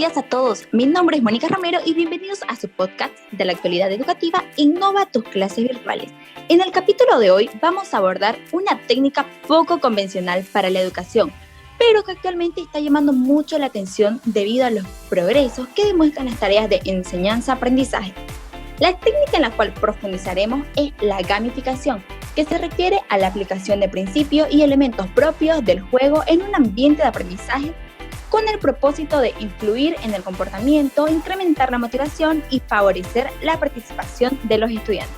días a todos, mi nombre es Mónica Romero y bienvenidos a su podcast de la actualidad educativa Innova tus clases virtuales. En el capítulo de hoy vamos a abordar una técnica poco convencional para la educación, pero que actualmente está llamando mucho la atención debido a los progresos que demuestran las tareas de enseñanza-aprendizaje. La técnica en la cual profundizaremos es la gamificación, que se refiere a la aplicación de principios y elementos propios del juego en un ambiente de aprendizaje con el propósito de influir en el comportamiento, incrementar la motivación y favorecer la participación de los estudiantes.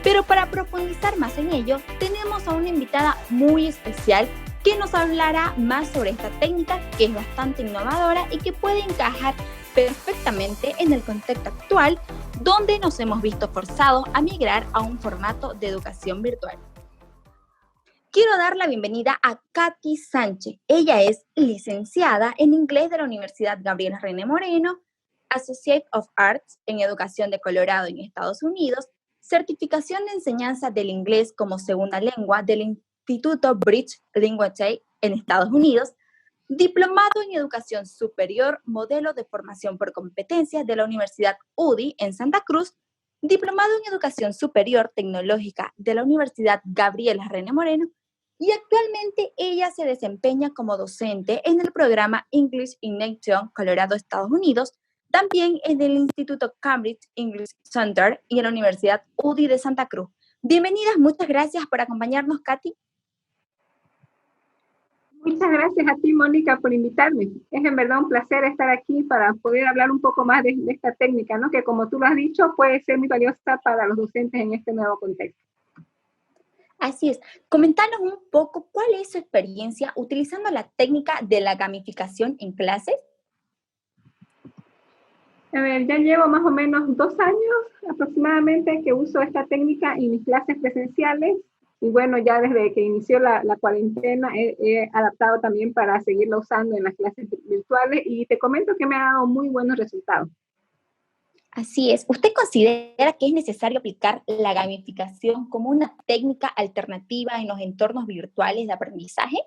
Pero para profundizar más en ello, tenemos a una invitada muy especial que nos hablará más sobre esta técnica que es bastante innovadora y que puede encajar perfectamente en el contexto actual donde nos hemos visto forzados a migrar a un formato de educación virtual. Quiero dar la bienvenida a Katy Sánchez. Ella es licenciada en inglés de la Universidad Gabriela René Moreno, Associate of Arts en Educación de Colorado en Estados Unidos, certificación de enseñanza del inglés como segunda lengua del Instituto British Language en Estados Unidos, diplomado en Educación Superior, modelo de formación por competencias de la Universidad UDI en Santa Cruz, diplomado en Educación Superior Tecnológica de la Universidad Gabriela René Moreno, y actualmente ella se desempeña como docente en el programa English in Nation, Colorado, Estados Unidos, también en el Instituto Cambridge English Center y en la Universidad UDI de Santa Cruz. Bienvenidas, muchas gracias por acompañarnos, Katy. Muchas gracias a ti, Mónica, por invitarme. Es en verdad un placer estar aquí para poder hablar un poco más de esta técnica, ¿no? Que como tú lo has dicho, puede ser muy valiosa para los docentes en este nuevo contexto. Así es. Coméntanos un poco cuál es su experiencia utilizando la técnica de la gamificación en clases. A ver, ya llevo más o menos 2 años aproximadamente que uso esta técnica en mis clases presenciales. Y bueno, ya desde que inició la cuarentena he adaptado también para seguirla usando en las clases virtuales y te comento que me ha dado muy buenos resultados. Así es. ¿Usted considera que es necesario aplicar la gamificación como una técnica alternativa en los entornos virtuales de aprendizaje?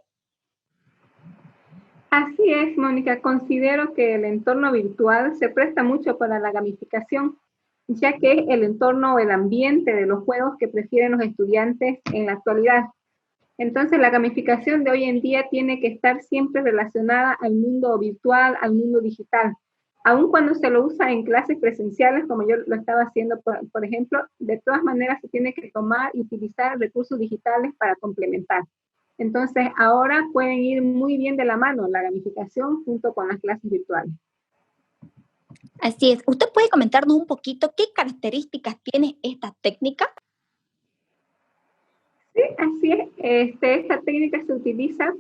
Así es, Mónica. Considero que el entorno virtual se presta mucho para la gamificación, ya que es el entorno o el ambiente de los juegos que prefieren los estudiantes en la actualidad. Entonces, la gamificación de hoy en día tiene que estar siempre relacionada al mundo virtual, al mundo digital. Aun cuando se lo usa en clases presenciales, como yo lo estaba haciendo, por ejemplo, de todas maneras se tiene que tomar y utilizar recursos digitales para complementar. Entonces, ahora pueden ir muy bien de la mano la gamificación junto con las clases virtuales. Así es. ¿Usted puede comentarnos un poquito qué características tiene esta técnica? Sí, así es. Esta técnica se utiliza,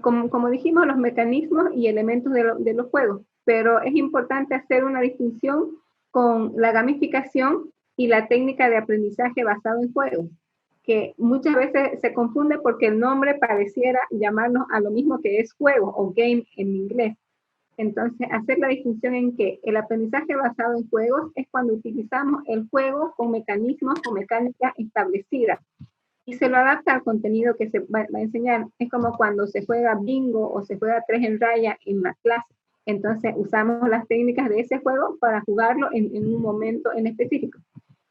como dijimos, los mecanismos y elementos de los juegos, pero es importante hacer una distinción con la gamificación y la técnica de aprendizaje basado en juegos, que muchas veces se confunde porque el nombre pareciera llamarnos a lo mismo que es juego o game en inglés. Entonces, hacer la distinción en que el aprendizaje basado en juegos es cuando utilizamos el juego con mecanismos o mecánicas establecidas y se lo adapta al contenido que se va a enseñar. Es como cuando se juega bingo o se juega 3 en raya en la clase. Entonces, usamos las técnicas de ese juego para jugarlo en un momento en específico.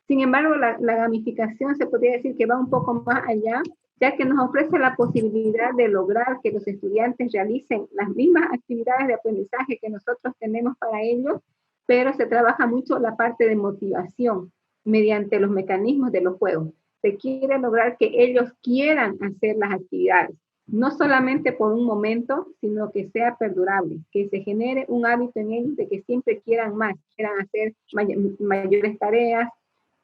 Sin embargo, la gamificación se podría decir que va un poco más allá, ya que nos ofrece la posibilidad de lograr que los estudiantes realicen las mismas actividades de aprendizaje que nosotros tenemos para ellos, pero se trabaja mucho la parte de motivación mediante los mecanismos de los juegos. Se quiere lograr que ellos quieran hacer las actividades, no solamente por un momento, sino que sea perdurable, que se genere un hábito en ellos de que siempre quieran más, quieran hacer mayores tareas.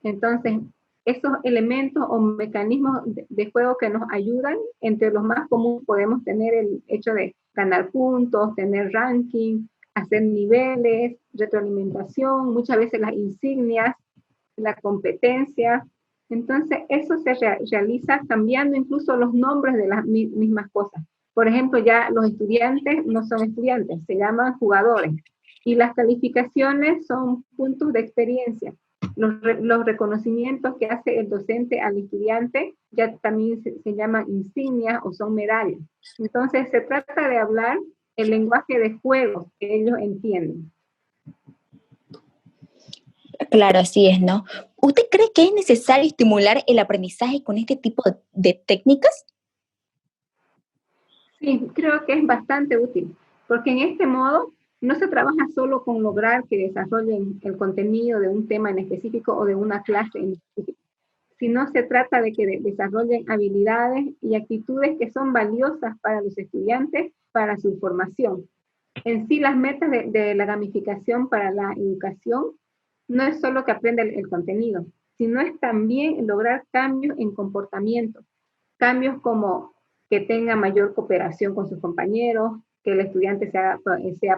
Entonces, esos elementos o mecanismos de juego que nos ayudan, entre los más comunes podemos tener el hecho de ganar puntos, tener ranking, hacer niveles, retroalimentación, muchas veces las insignias, la competencia. Entonces, eso se realiza cambiando incluso los nombres de las mismas cosas. Por ejemplo, ya los estudiantes no son estudiantes, se llaman jugadores. Y las calificaciones son puntos de experiencia. Los reconocimientos que hace el docente al estudiante ya también se llaman insignias o son medallas. Entonces, se trata de hablar el lenguaje de juegos que ellos entienden. Claro, así es, ¿no? ¿Usted cree que es necesario estimular el aprendizaje con este tipo de técnicas? Sí, creo que es bastante útil, porque en este modo no se trabaja solo con lograr que desarrollen el contenido de un tema en específico o de una clase en específico, sino se trata de que desarrollen habilidades y actitudes que son valiosas para los estudiantes, para su formación. En sí, las metas de la gamificación para la educación no es solo que aprenda el contenido, sino es también lograr cambios en comportamiento, cambios como que tenga mayor cooperación con sus compañeros, que el estudiante sea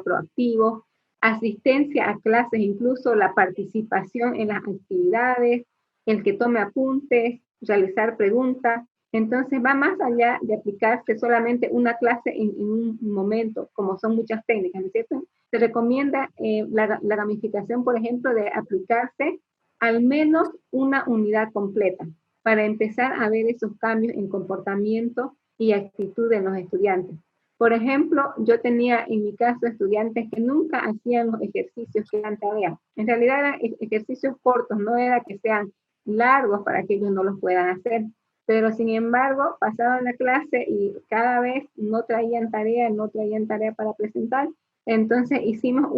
proactivo, asistencia a clases, incluso la participación en las actividades, el que tome apuntes, realizar preguntas. Entonces va más allá de aplicarse solamente una clase en un momento, como son muchas técnicas, ¿no es cierto? Se recomienda la gamificación, por ejemplo, de aplicarse al menos una unidad completa para empezar a ver esos cambios en comportamiento y actitud de los estudiantes. Por ejemplo, yo tenía en mi caso estudiantes que nunca hacían los ejercicios que eran tareas. En realidad eran ejercicios cortos, no era que sean largos para que ellos no los puedan hacer. Pero sin embargo, pasaban la clase y cada vez no traían tarea para presentar. Entonces hicimos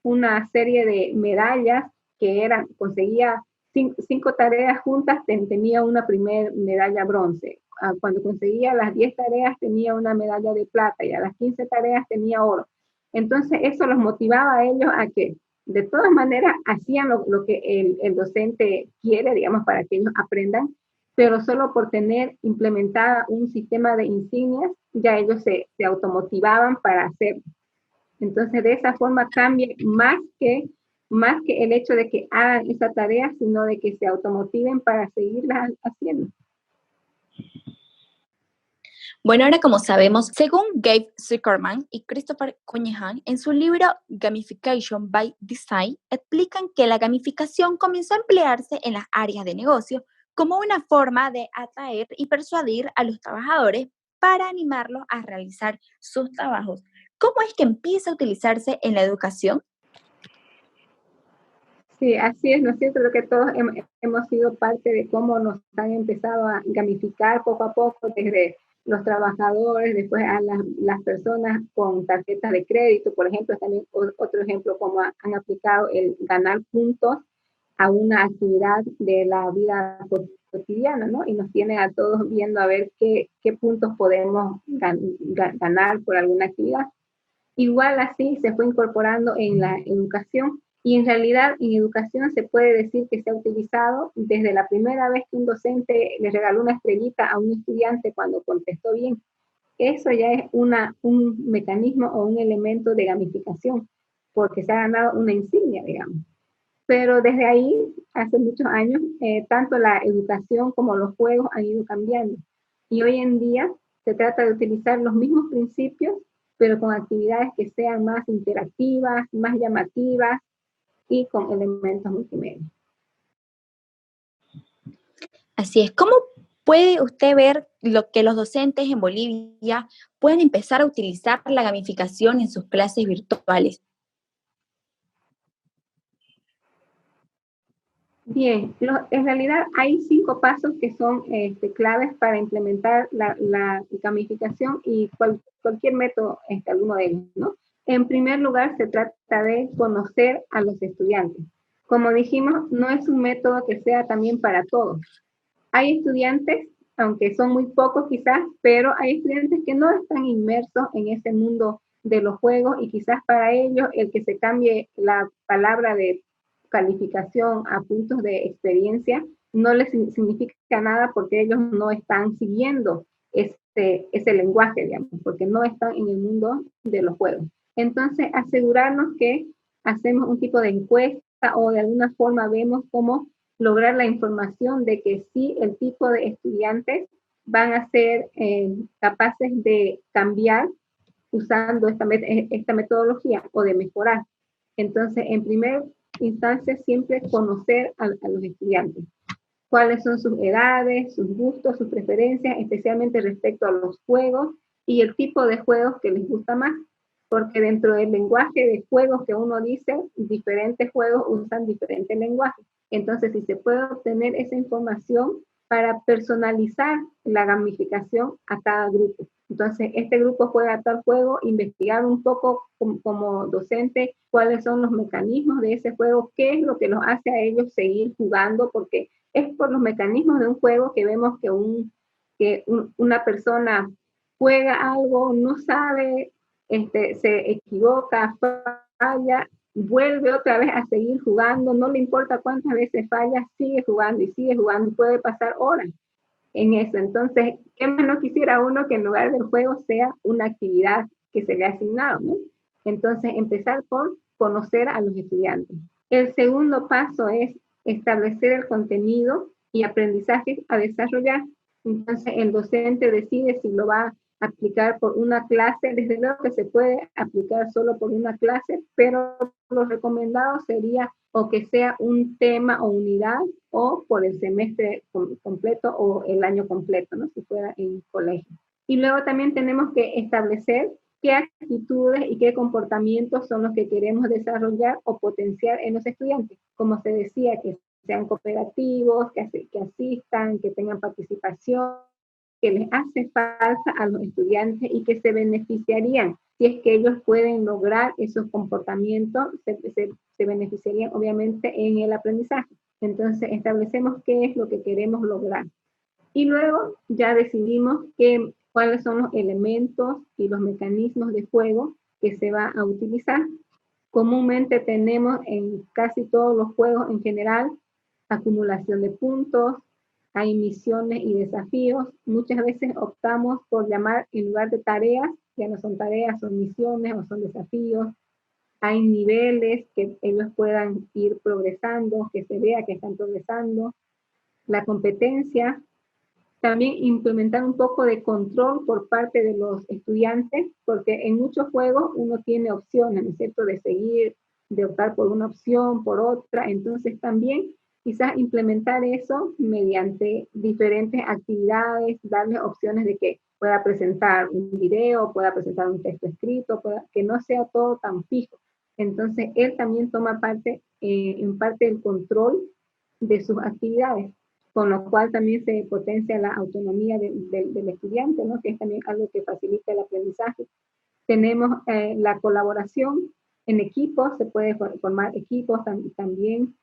una serie de medallas que eran, conseguía cinco tareas juntas, tenía una primer medalla bronce. Cuando conseguía las 10 tareas tenía una medalla de plata y a las 15 tareas tenía oro. Entonces eso los motivaba a ellos a que de todas maneras hacían lo que el docente quiere, digamos, para que ellos aprendan, pero solo por tener implementada un sistema de insignias, ya ellos se automotivaban para hacerlo. Entonces, de esa forma cambia más que el hecho de que hagan esa tarea, sino de que se automotiven para seguirla haciendo. Bueno, ahora como sabemos, según Gabe Zuckerman y Christopher Cunningham, en su libro Gamification by Design, explican que la gamificación comenzó a emplearse en las áreas de negocio como una forma de atraer y persuadir a los trabajadores para animarlos a realizar sus trabajos. ¿Cómo es que empieza a utilizarse en la educación? Sí, así es, ¿no es cierto? Creo que todos hemos sido parte de cómo nos han empezado a gamificar poco a poco, desde los trabajadores, después a las personas con tarjetas de crédito, por ejemplo, también otro ejemplo, como han aplicado el ganar puntos a una actividad de la vida cotidiana, ¿no? Y nos tienen a todos viendo a ver qué puntos podemos ganar por alguna actividad. Igual así se fue incorporando en la educación y en realidad en educación se puede decir que se ha utilizado desde la primera vez que un docente le regaló una estrellita a un estudiante cuando contestó bien. Eso ya es un mecanismo o un elemento de gamificación, porque se ha ganado una insignia, digamos. Pero desde ahí, hace muchos años, tanto la educación como los juegos han ido cambiando. Y hoy en día se trata de utilizar los mismos principios, pero con actividades que sean más interactivas, más llamativas y con elementos multimedia. Así es. ¿Cómo puede usted ver lo que los docentes en Bolivia pueden empezar a utilizar la gamificación en sus clases virtuales? Bien, en realidad hay 5 pasos que son claves para implementar la gamificación y cualquier método, alguno de ellos, ¿no? En primer lugar, se trata de conocer a los estudiantes. Como dijimos, no es un método que sea también para todos. Hay estudiantes, aunque son muy pocos quizás, pero hay estudiantes que no están inmersos en ese mundo de los juegos y quizás para ellos el que se cambie la palabra de calificación a puntos de experiencia no les significa nada porque ellos no están siguiendo ese lenguaje, digamos, porque no están en el mundo de los juegos. Entonces, asegurarnos que hacemos un tipo de encuesta o de alguna forma vemos cómo lograr la información de que sí el tipo de estudiantes van a ser capaces de cambiar usando esta metodología o de mejorar. Entonces, en primer instancia, siempre conocer a los estudiantes. Cuáles son sus edades, sus gustos, sus preferencias, especialmente respecto a los juegos y el tipo de juegos que les gusta más. porque dentro del lenguaje de juegos que uno dice, diferentes juegos usan diferentes lenguajes. Entonces, si se puede obtener esa información para personalizar la gamificación a cada grupo. Entonces, este grupo juega tal juego, investigar un poco como docente cuáles son los mecanismos de ese juego, qué es lo que los hace a ellos seguir jugando, porque es por los mecanismos de un juego que vemos que una persona juega algo, no sabe, se equivoca, falla, vuelve otra vez a seguir jugando, no le importa cuántas veces falla, sigue jugando y sigue jugando, puede pasar horas en eso. Entonces, ¿qué más no quisiera uno que en lugar del juego sea una actividad que se le ha asignado, ¿no? Entonces, empezar por conocer a los estudiantes. El segundo paso es establecer el contenido y aprendizaje a desarrollar. Entonces, el docente decide si lo va a aplicar por una clase. Desde luego que se puede aplicar solo por una clase, pero lo recomendado sería o que sea un tema o unidad o por el semestre completo o el año completo, ¿no? Si fuera en colegio. Y luego también tenemos que establecer qué actitudes y qué comportamientos son los que queremos desarrollar o potenciar en los estudiantes. Como se decía, que sean cooperativos, que asistan, que tengan participación, que les hace falta a los estudiantes y que se beneficiarían si es que ellos pueden lograr esos comportamientos, se beneficiarían obviamente en el aprendizaje. Entonces establecemos qué es lo que queremos lograr. Y luego ya decidimos cuáles son los elementos y los mecanismos de juego que se va a utilizar. Comúnmente tenemos en casi todos los juegos en general acumulación de puntos, hay misiones y desafíos. Muchas veces optamos por llamar en lugar de tareas, ya no son tareas, son misiones o son desafíos. Hay niveles que ellos puedan ir progresando, que se vea que están progresando. La competencia, también implementar un poco de control por parte de los estudiantes, porque en muchos juegos uno tiene opciones, ¿no es cierto?, de seguir, de optar por una opción, por otra. Entonces también quizás implementar eso mediante diferentes actividades, darle opciones de que pueda presentar un video, pueda presentar un texto escrito, que no sea todo tan fijo. Entonces él también toma parte, en parte del control de sus actividades, con lo cual también se potencia la autonomía del estudiante, ¿no? Que es también algo que facilita el aprendizaje. Tenemos la colaboración en equipos, se puede formar equipos también,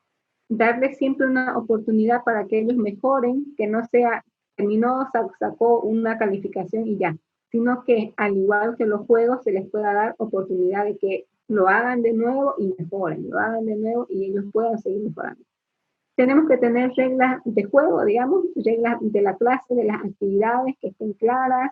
darles siempre una oportunidad para que ellos mejoren, que no sea, terminó, sacó una calificación y ya, sino que al igual que los juegos se les pueda dar oportunidad de que lo hagan de nuevo y mejoren, lo hagan de nuevo y ellos puedan seguir mejorando. Tenemos que tener reglas de juego, digamos, reglas de la clase, de las actividades que estén claras.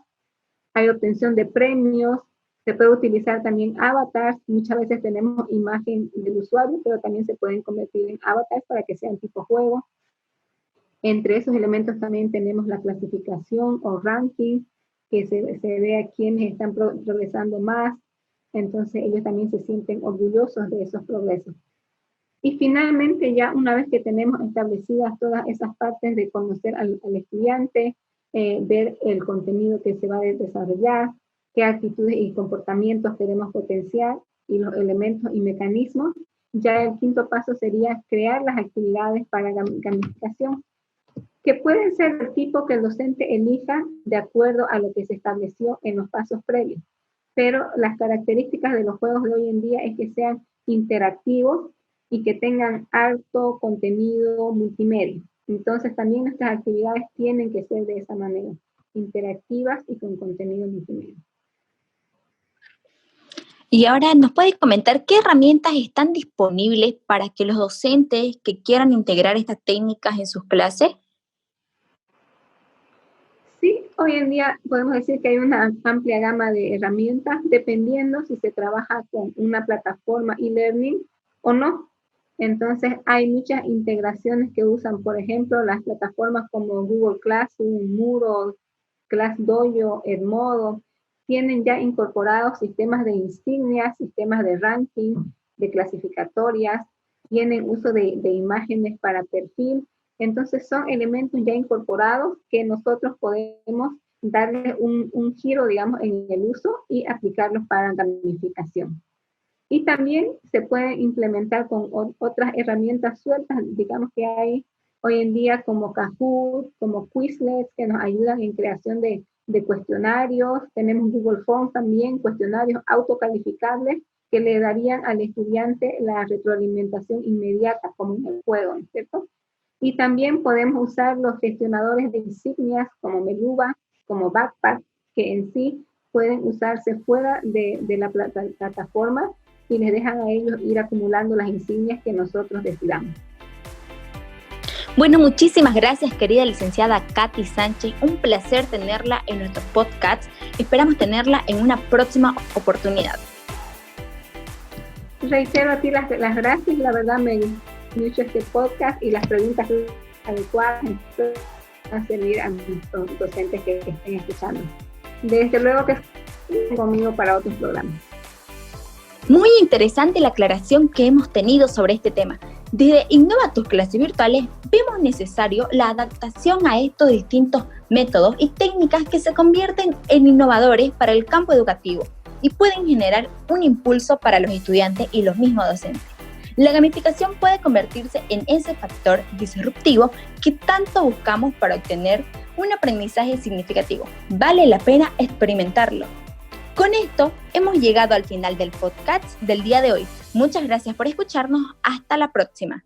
Hay obtención de premios, se puede utilizar también avatars. Muchas veces tenemos imagen del usuario, pero también se pueden convertir en avatars para que sean tipo juego. Entre esos elementos también tenemos la clasificación o ranking, que se ve a quienes están progresando más. Entonces ellos también se sienten orgullosos de esos progresos. Y finalmente, ya una vez que tenemos establecidas todas esas partes de conocer al estudiante, ver el contenido que se va a desarrollar, qué actitudes y comportamientos queremos potenciar y los elementos y mecanismos, ya el quinto paso sería crear las actividades para gamificación, que pueden ser del tipo que el docente elija de acuerdo a lo que se estableció en los pasos previos. Pero las características de los juegos de hoy en día es que sean interactivos y que tengan alto contenido multimedia. Entonces también nuestras actividades tienen que ser de esa manera, interactivas y con contenido multimedia. Y ahora, ¿nos puede comentar qué herramientas están disponibles para que los docentes que quieran integrar estas técnicas en sus clases? Sí, hoy en día podemos decir que hay una amplia gama de herramientas, dependiendo si se trabaja con una plataforma e-learning o no. Entonces, hay muchas integraciones que usan, por ejemplo, las plataformas como Google Classroom, Moodle, ClassDojo, Edmodo, tienen ya incorporados sistemas de insignias, sistemas de ranking, de clasificatorias, tienen uso de imágenes para perfil. Entonces son elementos ya incorporados que nosotros podemos darle un giro, digamos, en el uso y aplicarlos para gamificación. Y también se pueden implementar con otras herramientas sueltas, digamos que hay hoy en día como Kahoot, como Quizlet, que nos ayudan en creación de cuestionarios. Tenemos Google Forms también, cuestionarios autocalificables que le darían al estudiante la retroalimentación inmediata, como en el juego, ¿no es cierto? Y también podemos usar los gestionadores de insignias como Meluba, como Backpack, que en sí pueden usarse fuera de la plataforma y les dejan a ellos ir acumulando las insignias que nosotros decidamos. Bueno, muchísimas gracias, querida licenciada Katy Sánchez. Un placer tenerla en nuestros podcasts. Esperamos tenerla en una próxima oportunidad. Reitero a ti las gracias. La verdad me gustó mucho este podcast y las preguntas adecuadas van a servir a nuestros docentes que estén escuchando. Desde luego que estén conmigo para otros programas. Muy interesante la aclaración que hemos tenido sobre este tema. Desde Innova tus clases virtuales vemos necesario la adaptación a estos distintos métodos y técnicas que se convierten en innovadores para el campo educativo y pueden generar un impulso para los estudiantes y los mismos docentes. La gamificación puede convertirse en ese factor disruptivo que tanto buscamos para obtener un aprendizaje significativo. Vale la pena experimentarlo. Con esto hemos llegado al final del podcast del día de hoy. Muchas gracias por escucharnos. Hasta la próxima.